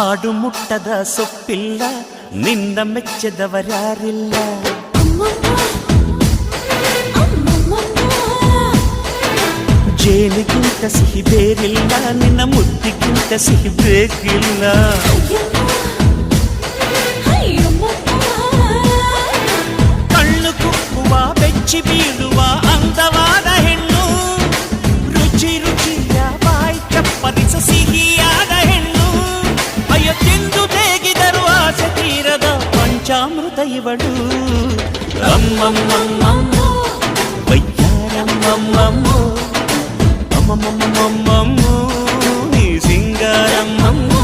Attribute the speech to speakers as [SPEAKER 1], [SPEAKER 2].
[SPEAKER 1] ಹಾಡು ಮುಟ್ಟದ ಸೊಪ್ಪಿಲ್ಲ, ನಿನ್ನ ಮೆಚ್ಚದವರ್ಯಾರಿಲ್ಲ. ಜೇನಿಗಿಂತ ಸಿಹಿ ಬೇರಿಲ್ಲ, ನಿನ್ನ ಮುದ್ದಿಗಿಂತ ಸಿಹಿ ಬೇಕಿಲ್ಲ. ಕಣ್ಣು ಕುಕ್ಕುವ ಬೆಚ್ಚಿ ಬೀಳುವ ಅಂದವಾದ ಹೆಣ್ಣು, ರುಚಿ ರುಚಿಯ ಬಾಯಿ ಚಪ್ಪರಿಸ ಸಿಹಿಯಾದ ಹೆಣ್ಣು. ಅಯ್ಯೋ ತಿಂದು ಬೇಗಿದರು ಆಸೆ ತೀರದ ಪಂಚಾಮೃತ ಇವಳು. ಅಮ್ಮಮ್ಮಮ್ಮಮ್ಮೋ ವಯ್ಯಾರಮ್ಮಮ್ಮಮ್ಮೋ ಅಮ್ಮಮ್ಮಮ್ಮಮ್ಮೋ ನೀ ಸಿಂಗಾರಮ್ಮಮ್ಮೋ.